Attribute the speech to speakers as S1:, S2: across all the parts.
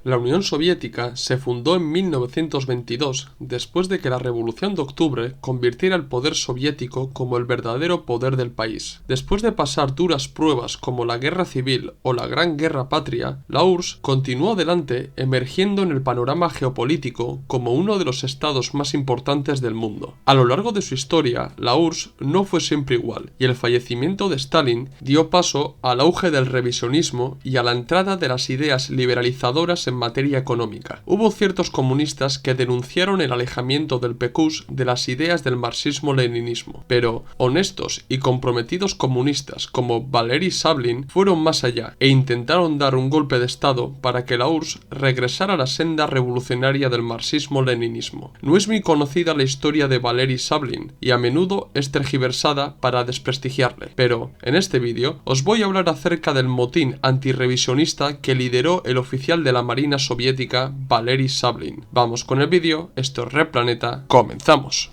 S1: La Unión Soviética se fundó en 1922, después de que la Revolución de Octubre convirtiera el poder soviético como el verdadero poder del país. Después de pasar duras pruebas como la Guerra Civil o la Gran Guerra Patria, la URSS continuó adelante, emergiendo en el panorama geopolítico como uno de los estados más importantes del mundo. A lo largo de su historia, la URSS no fue siempre igual, y el fallecimiento de Stalin dio paso al auge del revisionismo y a la entrada de las ideas liberalizadoras en materia económica. Hubo ciertos comunistas que denunciaron el alejamiento del PQS de las ideas del marxismo-leninismo, pero honestos y comprometidos comunistas como Valery Sablin fueron más allá e intentaron dar un golpe de estado para que la URSS regresara a la senda revolucionaria del marxismo-leninismo. No es muy conocida la historia de Valery Sablin y a menudo es tergiversada para desprestigiarle, pero en este vídeo os voy a hablar acerca del motín antirrevisionista que lideró el oficial de la Marina soviética Valery Sablin. Vamos con el vídeo, esto es Red Planeta, comenzamos.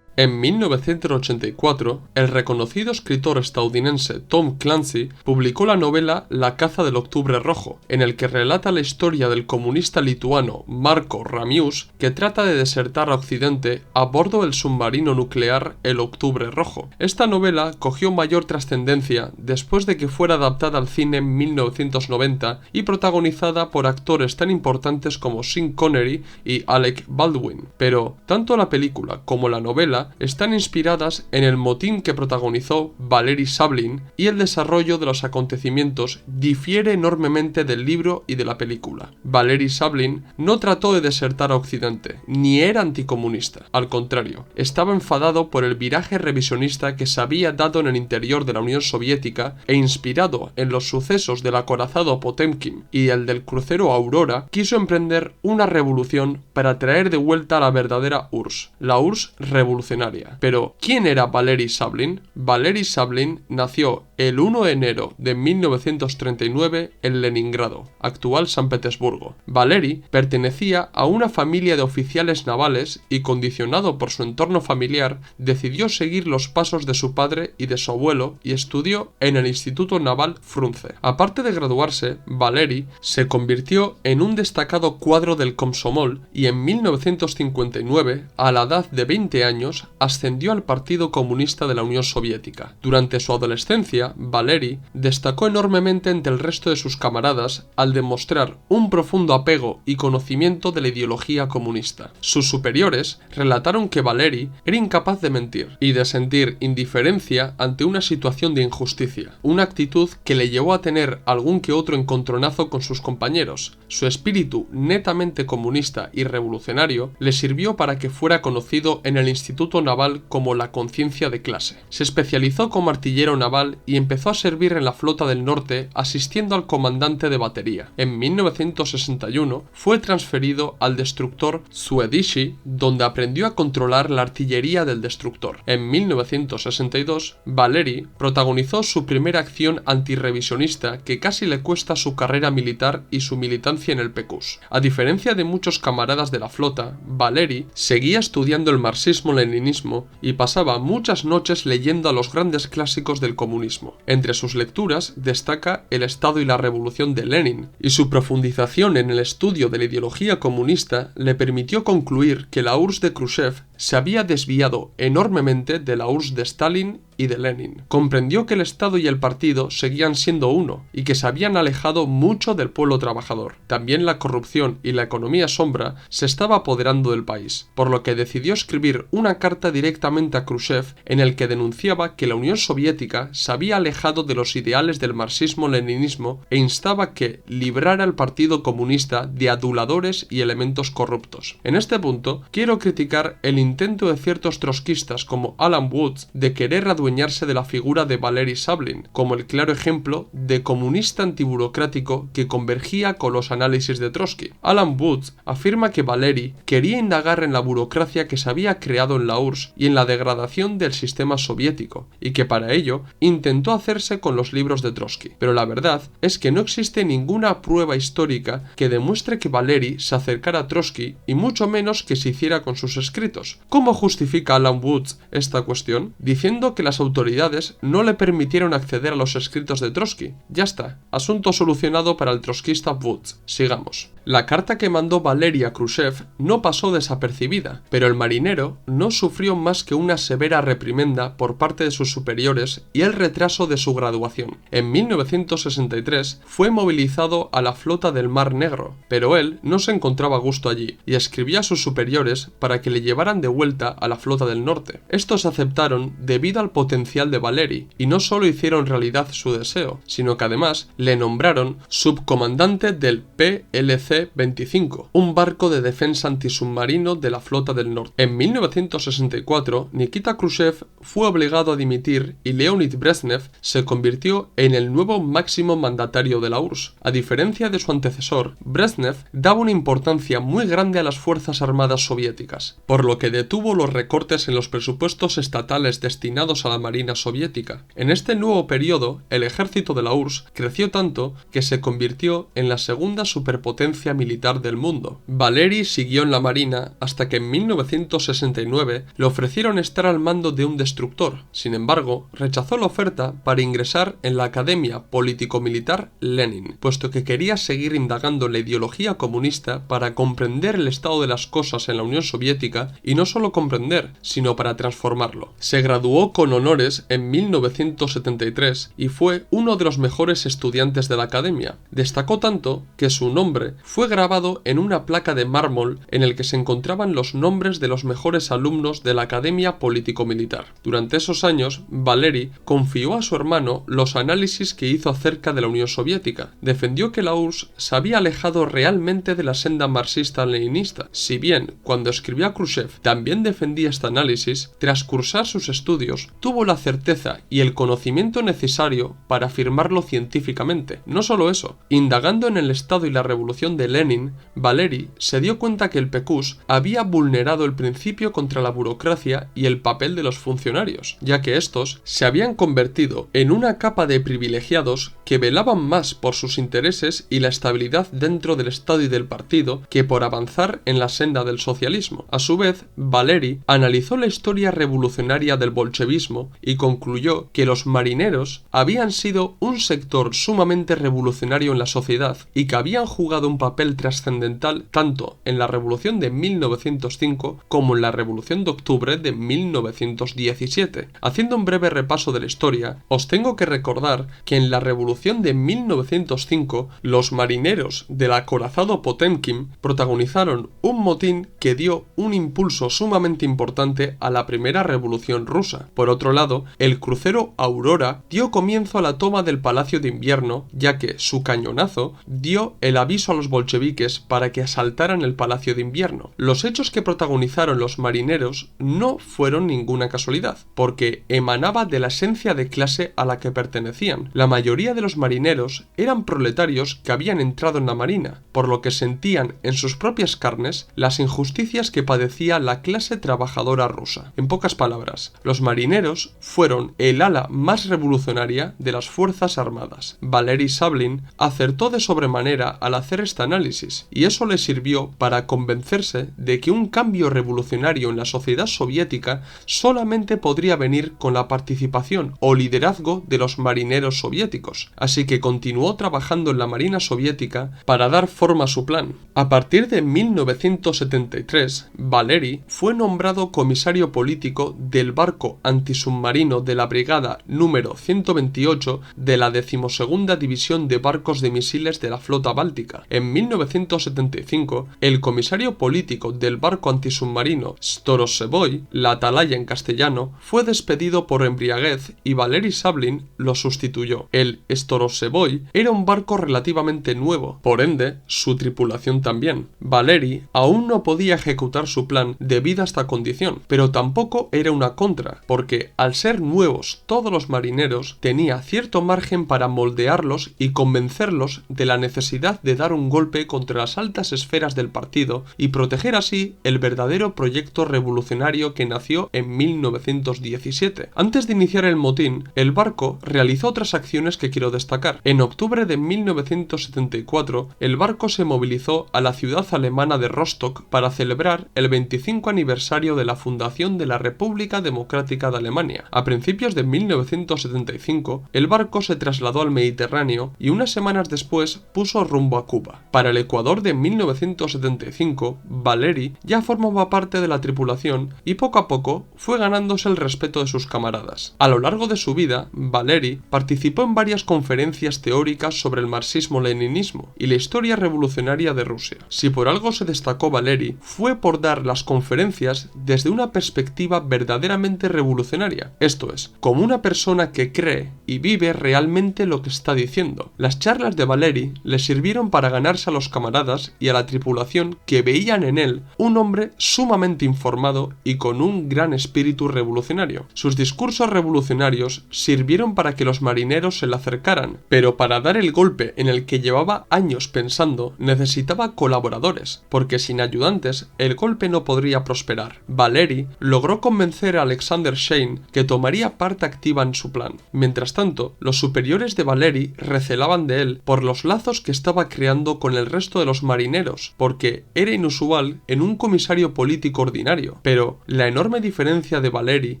S1: En 1984, el reconocido escritor estadounidense Tom Clancy publicó la novela La caza del Octubre Rojo, en el que relata la historia del comunista lituano Marko Ramius, que trata de desertar a Occidente a bordo del submarino nuclear el Octubre Rojo. Esta novela cogió mayor trascendencia después de que fuera adaptada al cine en 1990 y protagonizada por actores tan importantes como Sean Connery y Alec Baldwin. Pero tanto la película como la novela están inspiradas en el motín que protagonizó Valery Sablin, y el desarrollo de los acontecimientos difiere enormemente del libro y de la película. Valery Sablin no trató de desertar a Occidente, ni era anticomunista. Al contrario, estaba enfadado por el viraje revisionista que se había dado en el interior de la Unión Soviética e inspirado en los sucesos del acorazado Potemkin y el del crucero Aurora, quiso emprender una revolución para traer de vuelta a la verdadera URSS, la URSS revolucionaria. Pero, ¿quién era Valery Sablin? Valery Sablin nació el 1 de enero de 1939 en Leningrado, actual San Petersburgo. Valery pertenecía a una familia de oficiales navales y, condicionado por su entorno familiar, decidió seguir los pasos de su padre y de su abuelo y estudió en el Instituto Naval Frunze. Aparte de graduarse, Valery se convirtió en un destacado cuadro del Komsomol y en 1959, a la edad de 20 años, ascendió al Partido Comunista de la Unión Soviética. Durante su adolescencia, Valery destacó enormemente entre el resto de sus camaradas al demostrar un profundo apego y conocimiento de la ideología comunista. Sus superiores relataron que Valery era incapaz de mentir y de sentir indiferencia ante una situación de injusticia, una actitud que le llevó a tener algún que otro encontronazo con sus compañeros. Su espíritu netamente comunista y revolucionario le sirvió para que fuera conocido en el Instituto Naval como la conciencia de clase. Se especializó como artillero naval y empezó a servir en la Flota del Norte asistiendo al comandante de batería. En 1961 fue transferido al destructor Swedishi, donde aprendió a controlar la artillería del destructor. En 1962, Valery protagonizó su primera acción antirrevisionista que casi le cuesta su carrera militar y su militancia en el PQS. A diferencia de muchos camaradas de la flota, Valery seguía estudiando el marxismo-leninismo y pasaba muchas noches leyendo a los grandes clásicos del comunismo. Entre sus lecturas destaca El Estado y la Revolución de Lenin, y su profundización en el estudio de la ideología comunista le permitió concluir que la URSS de Khrushchev se había desviado enormemente de la URSS de Stalin y de Lenin. Comprendió que el Estado y el partido seguían siendo uno y que se habían alejado mucho del pueblo trabajador. También la corrupción y la economía sombra se estaba apoderando del país, por lo que decidió escribir una carta directamente a Khrushchev en el que denunciaba que la Unión Soviética se había alejado de los ideales del marxismo-leninismo e instaba que librara al Partido Comunista de aduladores y elementos corruptos. En este punto, quiero criticar el intento de ciertos trotskistas como Alan Woods de querer adueñarse de la figura de Valery Sablin, como el claro ejemplo de comunista antiburocrático que convergía con los análisis de Trotsky. Alan Woods afirma que Valery quería indagar en la burocracia que se había creado en la URSS y en la degradación del sistema soviético, y que para ello intentó hacerse con los libros de Trotsky. Pero la verdad es que no existe ninguna prueba histórica que demuestre que Valery se acercara a Trotsky y mucho menos que se hiciera con sus escritos. marineros. ¿Cómo justifica Alan Woods esta cuestión? Diciendo que las autoridades no le permitieron acceder a los escritos de Trotsky. Ya está, asunto solucionado para el trotskista Woods. Sigamos. La carta que mandó Valery a Khrushchev no pasó desapercibida, pero el marinero no sufrió más que una severa reprimenda por parte de sus superiores y el retraso de su graduación. En 1963 fue movilizado a la flota del Mar Negro, pero él no se encontraba a gusto allí y escribió a sus superiores para que le llevaran de vuelta a la flota del norte. Estos aceptaron debido al potencial de Valery y no solo hicieron realidad su deseo, sino que además le nombraron subcomandante del PLC-25, un barco de defensa antisubmarino de la flota del norte. En 1964, Nikita Khrushchev fue obligado a dimitir y Leonid Brezhnev se convirtió en el nuevo máximo mandatario de la URSS. A diferencia de su antecesor, Brezhnev daba una importancia muy grande a las fuerzas armadas soviéticas, por lo que detuvo los recortes en los presupuestos estatales destinados a la marina soviética. En este nuevo periodo, el ejército de la URSS creció tanto que se convirtió en la segunda superpotencia militar del mundo. Valery siguió en la marina hasta que en 1969 le ofrecieron estar al mando de un destructor. Sin embargo, rechazó la oferta para ingresar en la Academia Político-Militar Lenin, puesto que quería seguir indagando en la ideología comunista para comprender el estado de las cosas en la Unión Soviética y no solo comprender, sino para transformarlo. Se graduó con honores en 1973 y fue uno de los mejores estudiantes de la academia. Destacó tanto que su nombre fue grabado en una placa de mármol en el que se encontraban los nombres de los mejores alumnos de la Academia Político-Militar. Durante esos años, Valery confió a su hermano los análisis que hizo acerca de la Unión Soviética. Defendió que la URSS se había alejado realmente de la senda marxista-leninista. Si bien, cuando escribió a Khrushchev también defendía este análisis, tras cursar sus estudios, tuvo la certeza y el conocimiento necesario para afirmarlo científicamente. No solo eso, indagando en el estado y la revolución de Lenin, Valery se dio cuenta que el PQS había vulnerado el principio contra la burocracia y el papel de los funcionarios, ya que estos se habían convertido en una capa de privilegiados que velaban más por sus intereses y la estabilidad dentro del Estado y del partido que por avanzar en la senda del socialismo. A su vez, Valery analizó la historia revolucionaria del bolchevismo y concluyó que los marineros habían sido un sector sumamente revolucionario en la sociedad y que habían jugado un papel trascendental tanto en la revolución de 1905 como en la revolución de octubre de 1917. Haciendo un breve repaso de la historia, os tengo que recordar que en la revolución de 1905 los marineros del acorazado Potemkin protagonizaron un motín que dio un impulso sumamente importante a la primera revolución rusa. Por otro lado, el crucero Aurora dio comienzo a la toma del Palacio de Invierno, ya que su cañonazo dio el aviso a los bolcheviques para que asaltaran el Palacio de Invierno. Los hechos que protagonizaron los marineros no fueron ninguna casualidad, porque emanaba de la esencia de clase a la que pertenecían. La mayoría de los marineros eran proletarios que habían entrado en la marina, por lo que sentían en sus propias carnes las injusticias que padecía la clase trabajadora rusa. En pocas palabras, los marineros fueron el ala más revolucionaria de las fuerzas armadas. Valery Sablin acertó de sobremanera al hacer este análisis, y eso le sirvió para convencerse de que un cambio revolucionario en la sociedad soviética solamente podría venir con la participación o liderazgo de los marineros soviéticos, así que continuó trabajando en la marina soviética para dar forma a su plan. A partir de 1973, Valery fue nombrado comisario político del barco antisubmarino de la brigada número 128 de la 12ª División de Barcos de Misiles de la Flota Báltica. En 1975, el comisario político del barco antisubmarino Storozheboy, la Atalaya en castellano, fue despedido por embriaguez y Valery Sablin lo sustituyó. El Storozheboy era un barco relativamente nuevo, por ende, su tripulación también. Valery aún no podía ejecutar su plan debido a esta condición, pero tampoco era una contra, porque al ser nuevos todos los marineros tenía cierto margen para moldearlos y convencerlos de la necesidad de dar un golpe golpe contra las altas esferas del partido y proteger así el verdadero proyecto revolucionario que nació en 1917. Antes de iniciar el motín, el barco realizó otras acciones que quiero destacar. En octubre de 1974, el barco se movilizó a la ciudad alemana de Rostock para celebrar el 25 aniversario de la fundación de la República Democrática de Alemania. A principios de 1975, el barco se trasladó al Mediterráneo y unas semanas después puso rumbo a Cuba. Para el Ecuador de 1975, Valery ya formaba parte de la tripulación y poco a poco fue ganándose el respeto de sus camaradas. A lo largo de su vida, Valery participó en varias conferencias teóricas sobre el marxismo-leninismo y la historia revolucionaria de Rusia. Si por algo se destacó Valery, fue por dar las conferencias desde una perspectiva verdaderamente revolucionaria, esto es, como una persona que cree y vive realmente lo que está diciendo. Las charlas de Valery le sirvieron para ganarse a los camaradas y a la tripulación que veían en él un hombre sumamente informado y con un gran espíritu revolucionario. Sus discursos revolucionarios sirvieron para que los marineros se le acercaran, pero para dar el golpe en el que llevaba años pensando, necesitaba colaboradores, porque sin ayudantes el golpe no podría prosperar. Valery logró convencer a Alexander Schein que tomaría parte activa en su plan. Mientras tanto, los superiores de Valery recelaban de él por los lazos que estaba creando con el resto de los marineros, porque era inusual en un comisario político ordinario. Pero la enorme diferencia de Valery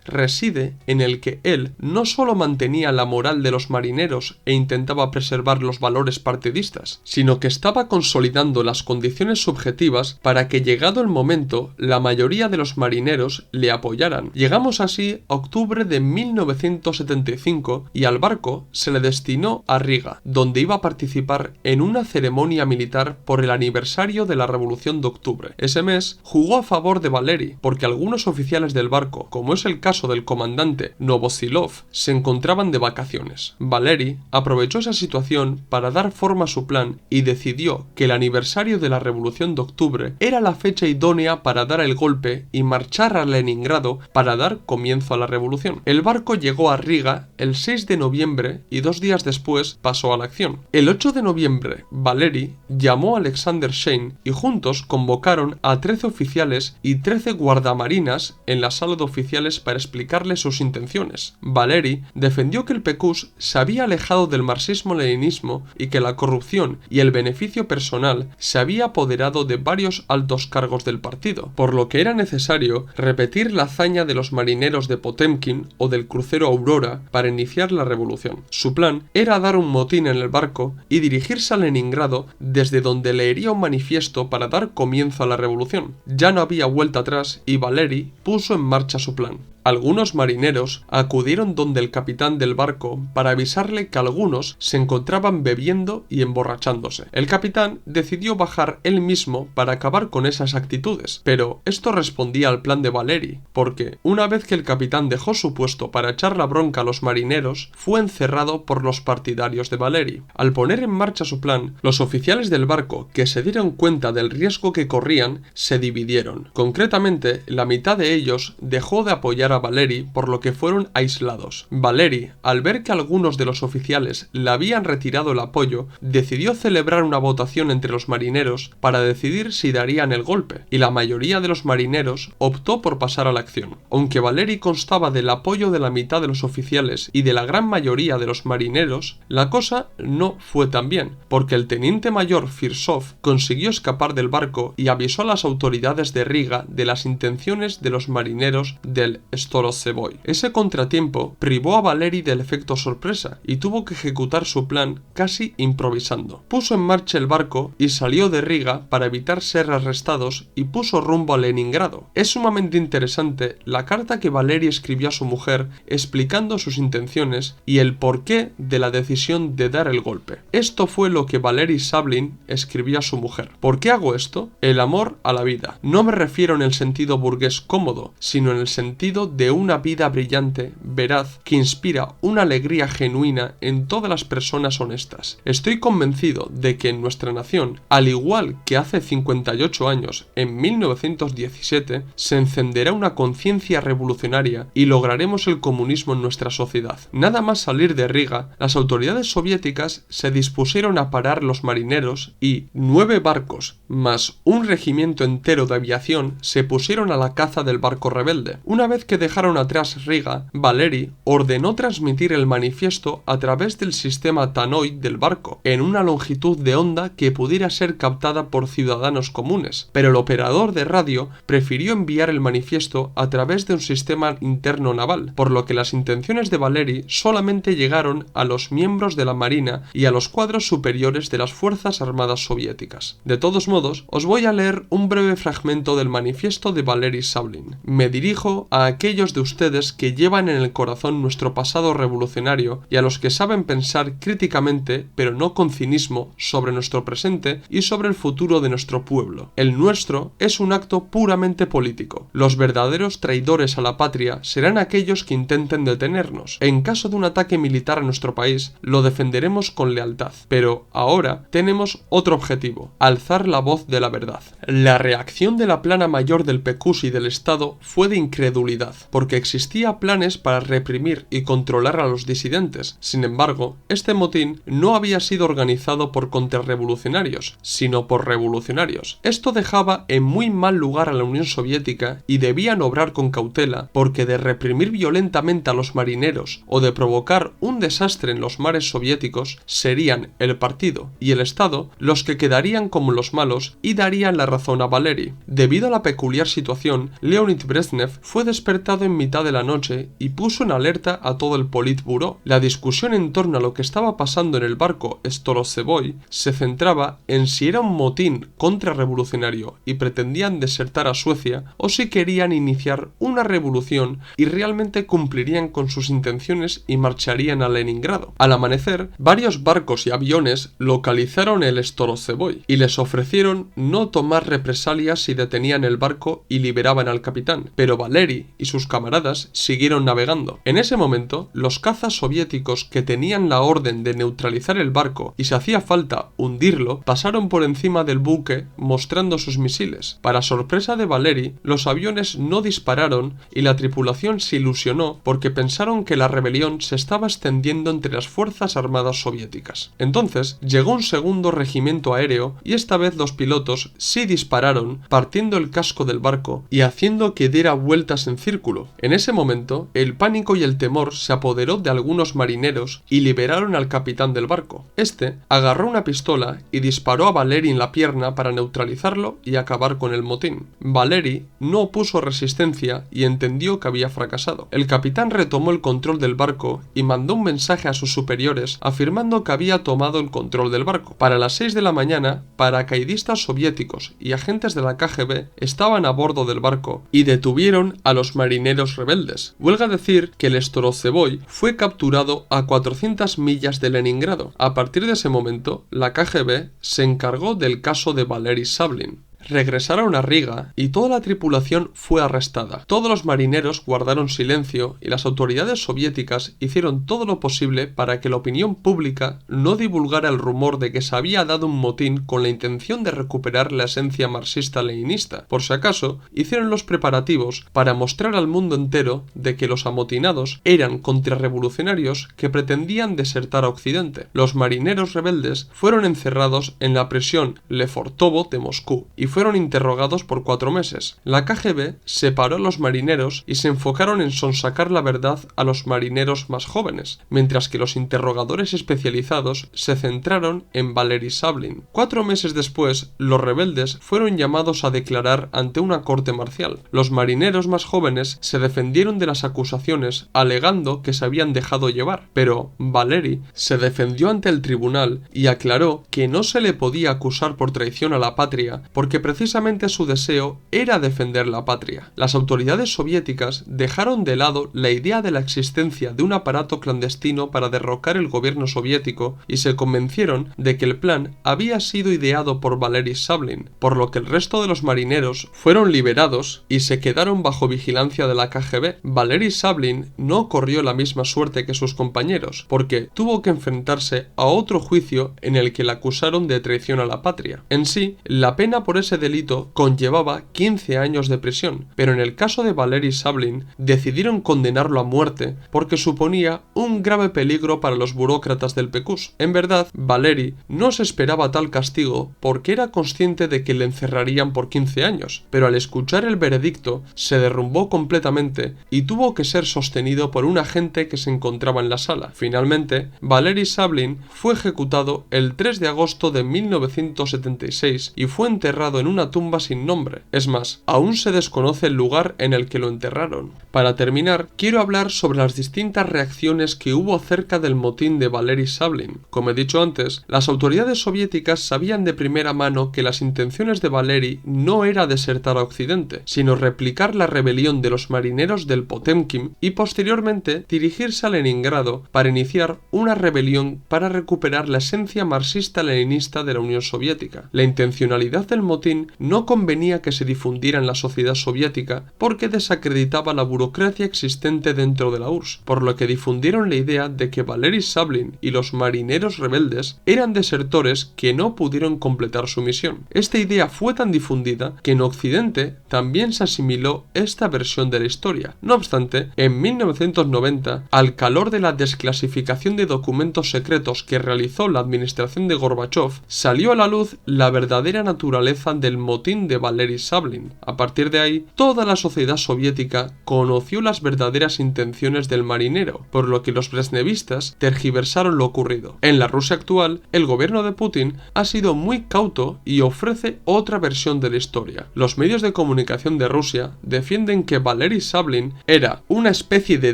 S1: reside en el que él no solo mantenía la moral de los marineros e intentaba preservar los valores partidistas, sino que estaba consolidando las condiciones subjetivas para que, llegado el momento, la mayoría de los marineros le apoyaran. Llegamos así a octubre de 1975 y al barco se le destinó a Riga, donde iba a participar en una ceremonia militar por el aniversario de la Revolución de Octubre. Ese mes jugó a favor de Valery, porque algunos oficiales del barco, como es el caso del comandante Novosilov, se encontraban de vacaciones. Valery aprovechó esa situación para dar forma a su plan y decidió que el aniversario de la Revolución de Octubre era la fecha idónea para dar el golpe y marchar a Leningrado para dar comienzo a la revolución. El barco llegó a Riga el 6 de noviembre y 2 días después pasó a la acción. El 8 de noviembre, Valery llamó a Alexander Schein y juntos convocaron a 13 oficiales y 13 guardamarinas en la sala de oficiales para explicarles sus intenciones. Valery defendió que el PQS se había alejado del marxismo-leninismo y que la corrupción y el beneficio personal se había apoderado de varios altos cargos del partido, por lo que era necesario repetir la hazaña de los marineros de Potemkin o del crucero Aurora para iniciar la revolución. Su plan era dar un motín en el barco y dirigirse a Leningrado, desde donde leería un manifiesto para dar comienzo a la revolución. Ya no había vuelta atrás y Valery puso en marcha su plan. Algunos marineros acudieron donde el capitán del barco para avisarle que algunos se encontraban bebiendo y emborrachándose. El capitán decidió bajar él mismo para acabar con esas actitudes, pero esto respondía al plan de Valery, porque una vez que el capitán dejó su puesto para echar la bronca a los marineros, fue encerrado por los partidarios de Valery. Al poner en marcha su plan, los oficiales del barco, que se dieron cuenta del riesgo que corrían, se dividieron. Concretamente, la mitad de ellos dejó de apoyar a Valery, por lo que fueron aislados. Valery, al ver que algunos de los oficiales le habían retirado el apoyo, decidió celebrar una votación entre los marineros para decidir si darían el golpe, y la mayoría de los marineros optó por pasar a la acción. Aunque Valery constaba del apoyo de la mitad de los oficiales y de la gran mayoría de los marineros, la cosa no fue tan bien, porque el teniente mayor Firsov consiguió escapar del barco y avisó a las autoridades de Riga de las intenciones de los marineros del Storozheboy. Ese contratiempo privó a Valery del efecto sorpresa y tuvo que ejecutar su plan casi improvisando. Puso en marcha el barco y salió de Riga para evitar ser arrestados y puso rumbo a Leningrado. Es sumamente interesante la carta que Valery escribió a su mujer explicando sus intenciones y el porqué de la decisión de dar el golpe. Esto fue lo que Valery Sablin escribió a su mujer. ¿Por qué hago esto? El amor a la vida. No me refiero en el sentido burgués cómodo, sino en el sentido de una vida brillante, veraz, que inspira una alegría genuina en todas las personas honestas. Estoy convencido de que en nuestra nación, al igual que hace 58 años, en 1917, se encenderá una conciencia revolucionaria y lograremos el comunismo en nuestra sociedad. Nada más salir de Riga, las autoridades soviéticas se dispusieron a parar los marineros y 9 barcos, más un regimiento entero de aviación, se pusieron a la caza del barco rebelde. Una vez que dejaron atrás Riga, Valeri ordenó transmitir el manifiesto a través del sistema Tannoy del barco, en una longitud de onda que pudiera ser captada por ciudadanos comunes, pero el operador de radio prefirió enviar el manifiesto a través de un sistema interno naval, por lo que las intenciones de Valeri solamente llegaron a los miembros de la Marina y a los cuadros superiores de las Fuerzas Armadas soviéticas. De todos modos, os voy a leer un breve fragmento del manifiesto de Valeri Sablin. Me dirijo a aquellos de ustedes que llevan en el corazón nuestro pasado revolucionario y a los que saben pensar críticamente, pero no con cinismo, sobre nuestro presente y sobre el futuro de nuestro pueblo. El nuestro es un acto puramente político. Los verdaderos traidores a la patria serán aquellos que intenten detenernos. En caso de un ataque militar a nuestro país, lo defenderemos con lealtad. Pero ahora tenemos otro objetivo: alzar la voz de la verdad. La reacción de la plana mayor del PQS y del Estado fue de incredulidad, porque existía planes para reprimir y controlar a los disidentes. Sin embargo, este motín no había sido organizado por contrarrevolucionarios, sino por revolucionarios. Esto dejaba en muy mal lugar a la Unión Soviética y debían obrar con cautela, porque de reprimir violentamente a los marineros o de provocar un desastre en los mares soviéticos serían el partido y el Estado los que quedarían como los malos y darían la razón a Valeri. Debido a la peculiar situación, Leonid Brezhnev fue despertado en mitad de la noche y puso en alerta a todo el Politburó. La discusión en torno a lo que estaba pasando en el barco Storozheboy se centraba en si era un motín contrarrevolucionario y pretendían desertar a Suecia, o si querían iniciar una revolución y realmente cumplirían con sus intenciones y marcharían a Leningrado. Al amanecer, varios barcos y aviones localizaron el Storozheboy y les ofrecieron no tomar represalias si detenían el barco y liberaban al capitán, pero Valeri y sus camaradas siguieron navegando. En ese momento, los cazas soviéticos que tenían la orden de neutralizar el barco y si hacía falta hundirlo, pasaron por encima del buque mostrando sus misiles. Para sorpresa de Valeri, los aviones no dispararon y la tripulación se ilusionó porque pensaron que la rebelión se estaba extendiendo entre las fuerzas armadas soviéticas. Entonces llegó un segundo regimiento aéreo y esta vez los pilotos sí dispararon, partiendo el casco del barco y haciendo que diera vueltas en círculo. En ese momento, el pánico y el temor se apoderó de algunos marineros y liberaron al capitán del barco. Este agarró una pistola y disparó a Valeri en la pierna para neutralizarlo y acabar con el motín. Valeri no opuso resistencia y entendió que había fracasado. El capitán retomó el control del barco y mandó un mensaje a sus superiores afirmando que había tomado el control del barco. Para las 6 de la mañana, paracaidistas soviéticos y agentes de la KGB estaban a bordo del barco y detuvieron a los marineros rebeldes. Huelga decir que el Storozheboy fue capturado a 400 millas de Leningrado. A partir de ese momento, la KGB se encargó del caso de Valeri Sablin. Regresaron a Riga y toda la tripulación fue arrestada. Todos los marineros guardaron silencio y las autoridades soviéticas hicieron todo lo posible para que la opinión pública no divulgara el rumor de que se había dado un motín con la intención de recuperar la esencia marxista-leninista. Por si acaso, hicieron los preparativos para mostrar al mundo entero de que los amotinados eran contrarrevolucionarios que pretendían desertar a Occidente. Los marineros rebeldes fueron encerrados en la prisión Lefortovo de Moscú y fueron interrogados por 4 meses. La KGB separó a los marineros y se enfocaron en sonsacar la verdad a los marineros más jóvenes, mientras que los interrogadores especializados se centraron en Valeri Sablin. 4 meses después, los rebeldes fueron llamados a declarar ante una corte marcial. Los marineros más jóvenes se defendieron de las acusaciones alegando que se habían dejado llevar, pero Valeri se defendió ante el tribunal y aclaró que no se le podía acusar por traición a la patria porque precisamente su deseo era defender la patria. Las autoridades soviéticas dejaron de lado la idea de la existencia de un aparato clandestino para derrocar el gobierno soviético y se convencieron de que el plan había sido ideado por Valery Sablin, por lo que el resto de los marineros fueron liberados y se quedaron bajo vigilancia de la KGB. Valery Sablin no corrió la misma suerte que sus compañeros, porque tuvo que enfrentarse a otro juicio en el que le acusaron de traición a la patria. En sí, la pena por ese delito conllevaba 15 años de prisión, pero en el caso de Valery Sablin decidieron condenarlo a muerte porque suponía un grave peligro para los burócratas del PQS. En verdad, Valery no se esperaba tal castigo porque era consciente de que le encerrarían por 15 años, pero al escuchar el veredicto se derrumbó completamente y tuvo que ser sostenido por un agente que se encontraba en la sala. Finalmente, Valery Sablin fue ejecutado el 3 de agosto de 1976 y fue enterrado en una tumba sin nombre. Es más, aún se desconoce el lugar en el que lo enterraron. Para terminar, quiero hablar sobre las distintas reacciones que hubo acerca del motín de Valery Sablin. Como he dicho antes, las autoridades soviéticas sabían de primera mano que las intenciones de Valery no era desertar a Occidente, sino replicar la rebelión de los marineros del Potemkin y posteriormente dirigirse a Leningrado para iniciar una rebelión para recuperar la esencia marxista-leninista de la Unión Soviética. La intencionalidad del motín no convenía que se difundiera en la sociedad soviética porque desacreditaba la burocracia existente dentro de la URSS, por lo que difundieron la idea de que Valery Sablin y los marineros rebeldes eran desertores que no pudieron completar su misión. Esta idea fue tan difundida que en Occidente también se asimiló esta versión de la historia. No obstante, en 1990, al calor de la desclasificación de documentos secretos que realizó la administración de Gorbachev, salió a la luz la verdadera naturaleza del motín de Valery Sablin. A partir de ahí, toda la sociedad soviética conoció las verdaderas intenciones del marinero, por lo que los brezhnevistas tergiversaron lo ocurrido. En la Rusia actual, el gobierno de Putin ha sido muy cauto y ofrece otra versión de la historia. Los medios de comunicación de Rusia defienden que Valery Sablin era una especie de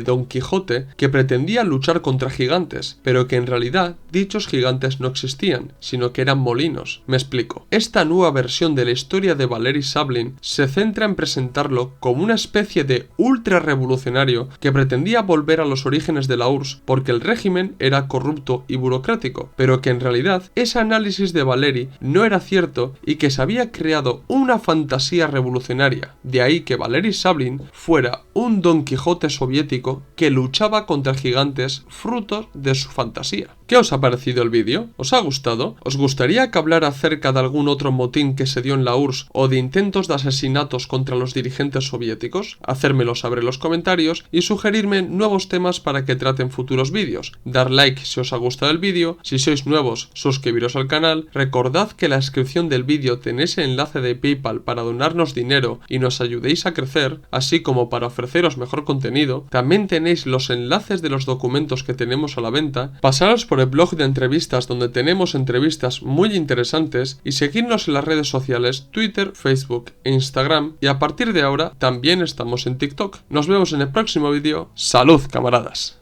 S1: Don Quijote que pretendía luchar contra gigantes, pero que en realidad dichos gigantes no existían, sino que eran molinos. Me explico. Esta nueva versión de la historia de Valery Sablin se centra en presentarlo como una especie de ultra revolucionario que pretendía volver a los orígenes de la URSS porque el régimen era corrupto y burocrático, pero que en realidad ese análisis de Valery no era cierto y que se había creado una fantasía revolucionaria. De ahí que Valery Sablin fuera un Don Quijote soviético que luchaba contra gigantes frutos de su fantasía. ¿Qué os ha parecido el vídeo? ¿Os ha gustado? ¿Os gustaría que hablara acerca de algún otro motín que se dio en la URSS o de intentos de asesinatos contra los dirigentes soviéticos? Hacérmelo saber en los comentarios y sugerirme nuevos temas para que trate en futuros vídeos. Dar like si os ha gustado el vídeo, si sois nuevos, suscribiros al canal, recordad que en la descripción del vídeo tenéis el enlace de PayPal para donarnos dinero y nos ayudéis a crecer, así como para ofreceros mejor contenido. También tenéis los enlaces de los documentos que tenemos a la venta. Pasaros por el blog de entrevistas donde tenemos entrevistas muy interesantes y seguidnos en las redes sociales Twitter, Facebook e Instagram, y a partir de ahora también estamos en TikTok. Nos vemos en el próximo vídeo. ¡Salud, camaradas!